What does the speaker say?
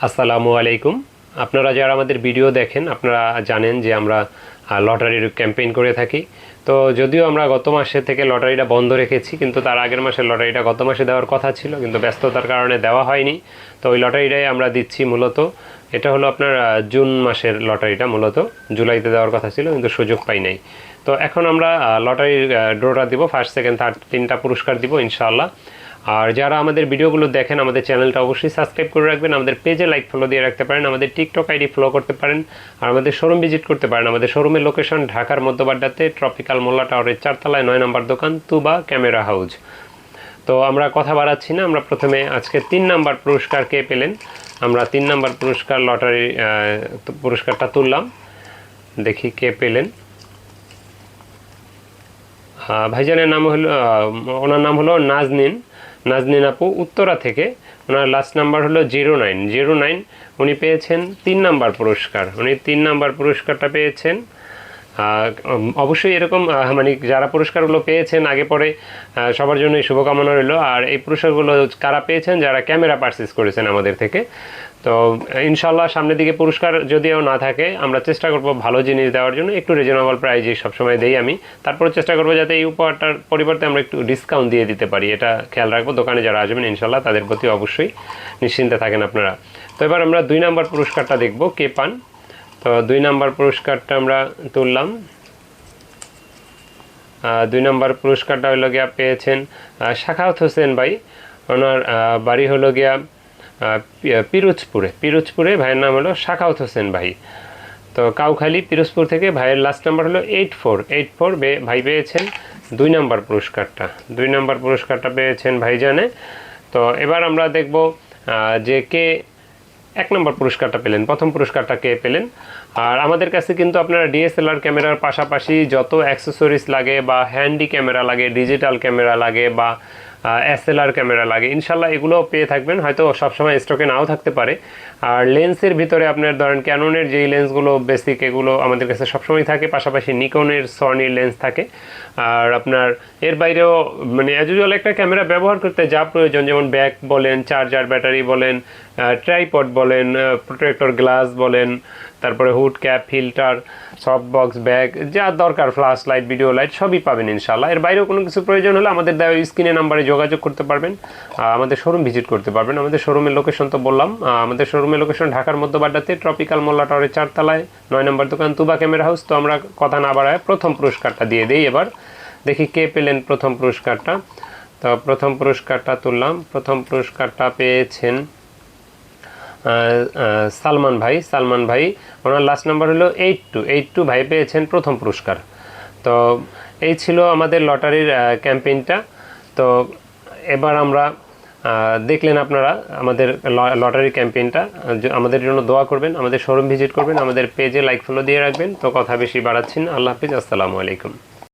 আসসালামু আলাইকুম। আপনারা যারা আমাদের ভিডিও দেখেন আপনারা জানেন যে আমরা লটারির ক্যাম্পেইন করে থাকি। তো যদিও আমরা গত মাসে থেকে লটারিটা বন্ধ রেখেছি, কিন্তু তার আগের মাসে লটারিটা গত মাসে দেওয়ার কথা ছিল, কিন্তু ব্যস্ততার কারণে দেওয়া হয়নি। তো ওই লটারিটাই আমরা দিচ্ছি মূলত। এটা হলো আপনার জুন মাসের লটারিটা, মূলত জুলাইতে দেওয়ার কথা ছিল কিন্তু সুযোগ পাই নাই। তো এখন আমরা লটারির ড্রটা দিব, ফার্স্ট সেকেন্ড থার্ড 3টা পুরস্কার দিব ইনশাআল্লাহ। আর যারা আমাদের ভিডিওগুলো দেখেন আমাদের চ্যানেলটা অবশ্যই সাবস্ক্রাইব করে রাখবেন, আমাদের পেজে লাইক ফলো দিয়ে রাখতে পারেন, আমাদের টিকটক আইডি ফলো করতে পারেন, আর আমাদের শোরুম ভিজিট করতে পারেন। আমাদের শোরুমের লোকেশন ঢাকার মধ্যবাড্ডাতে ট্রপিক্যাল মোল্লা টাওয়ারের 4 তলায় 9 নম্বর দোকান তুবা ক্যামেরা হাউস। তো আমরা কথা বাড়াচ্ছি না, আমরা প্রথমে আজকে 3 নাম্বার পুরস্কার কে পেলেন, আমরা 3 নাম্বার পুরস্কার লটারি পুরস্কারটা তুললাম, দেখি কে পেলেন। ভাইজানের নাম হলো ওনার নাম হলো নাজনীন আপু, উত্তরা থেকে। ওনার লাস্ট নাম্বার হলো 0909। উনি পেয়েছেন 3 নাম্বার পুরস্কার, উনি 3 নাম্বার পুরস্কারটা পেয়েছেন। অবশ্যই এরকম মানে যারা পুরস্কারগুলো পেয়েছেন আগে পরে সবার জন্যই শুভকামনা রইল। আর এই পুরস্কারগুলো কারা পেয়েছেন, যারা ক্যামেরা পারচেস করেছেন আমাদের থেকে। তো ইনশাল্লাহ সামনের দিকে পুরস্কার যদিও না থাকে আমরা চেষ্টা করব ভালো জিনিস দেওয়ার জন্য, একটু রিজনেবল প্রাইজে সবসময় দেই আমি। তারপরে চেষ্টা করবো যাতে এই উপহারটার পরিবর্তে আমরা একটু ডিসকাউন্ট দিয়ে দিতে পারি, এটা খেয়াল রাখবো। দোকানে যারা আসবেন ইনশাল্লাহ তাদের প্রতি অবশ্যই নিশ্চিন্তে থাকেন আপনারা। তো এবার আমরা 2 নাম্বার পুরস্কারটা দেখব কে পান। তো 2 নাম্বার পুরস্কারটা আমরা তুললাম। 2 নাম্বার পুরস্কারটা হলো গিয়া পেয়েছেন শাখাওয়াত হোসেন ভাই। ওনার বাড়ি হলো গিয়া পিরোজপুরে। ভাইয়ের নাম হলো শাখাওয়াত হোসেন ভাই। তো কাউখালী পিরোজপুর থেকে। ভাইয়ের লাস্ট নাম্বার হলো 84 ভাই পেয়েছেন 2 নাম্বার পুরস্কারটা। 2 নাম্বার পুরস্কারটা পেয়েছেন ভাইজানে। তো এবার আমরা দেখব যে কে 1 নম্বর পুরস্কারটা পেলেন, প্রথম পুরস্কারটা কে পেলেন। আর আমাদের কাছে কিন্তু আপনারা ডিএসএলআর ক্যামেরার পাশাপাশি যত অ্যাক্সেসরিজ লাগে বা হ্যান্ডি ক্যামেরা লাগে, ডিজিটাল ক্যামেরা লাগে বা এসএলআর ক্যামেরা লাগে, ইনশাল্লাহ এগুলোও পেয়ে থাকবেন। হয়তো সবসময় স্টকে নাও থাকতে পারে। আর লেন্সের ভিতরে আপনার ধরেন ক্যাননের যেই লেন্সগুলো বেসিক, এগুলো আমাদের কাছে সবসময় থাকে, পাশাপাশি নিকনের সনির লেন্স থাকে। আর আপনার এর বাইরেও মানে অ্যাজ ইউজুয়াল একটা ক্যামেরা ব্যবহার করতে যা প্রয়োজন, যেমন ব্যাক বলেন, চার্জার, ব্যাটারি বলেন, ট্রাইপড বলেন, প্রোটেক্টর গ্লাস বলেন, তারপরে hood cap, filter, soft box, bag, যা দরকার, ফ্ল্যাশ লাইট, ভিডিও লাইট সবই পাবেন ইনশাল্লাহ। এর বাইরেও কোনো কিছু প্রয়োজন হলে আমাদের দেওয়া স্ক্রিনে নাম্বারে যোগাযোগ করতে পারবেন, আমাদের শোরুম ভিজিট করতে পারবেন। আমাদের শোরুমের লোকেশন তো বললাম, আমাদের শোরুমের লোকেশন ঢাকার মধ্যবাড্ডাতে ট্রপিক্যাল মোল্লা টাওয়ারের 4 তলায় 9 নম্বর দোকান তুবা ক্যামেরা হাউস। তো আমরা কথা না বাড়ায় প্রথম পুরস্কারটা দিয়ে দিই। এবার দেখি কে পেলেন প্রথম পুরস্কারটা। তো প্রথম পুরস্কারটা তুললাম। প্রথম পুরস্কারটা পেয়েছেন সালমান ভাই। ওনার লাস্ট নাম্বার হলো 82 ভাই পেয়েছেন প্রথম পুরস্কার। তো এই ছিল আমাদের লটারির ক্যাম্পেইনটা। তো এবার আমরা দেখলেন আপনারা আমাদের লটারি ক্যাম্পেইনটা। আমাদের জন্য দোয়া করবেন, আমাদের শোরুম ভিজিট করবেন, আমাদের পেজে লাইক ফলো দিয়ে রাখবেন। তো কথা বেশি বাড়াচ্ছি না, আল্লাহ হাফিজ, আসসালামু আলাইকুম।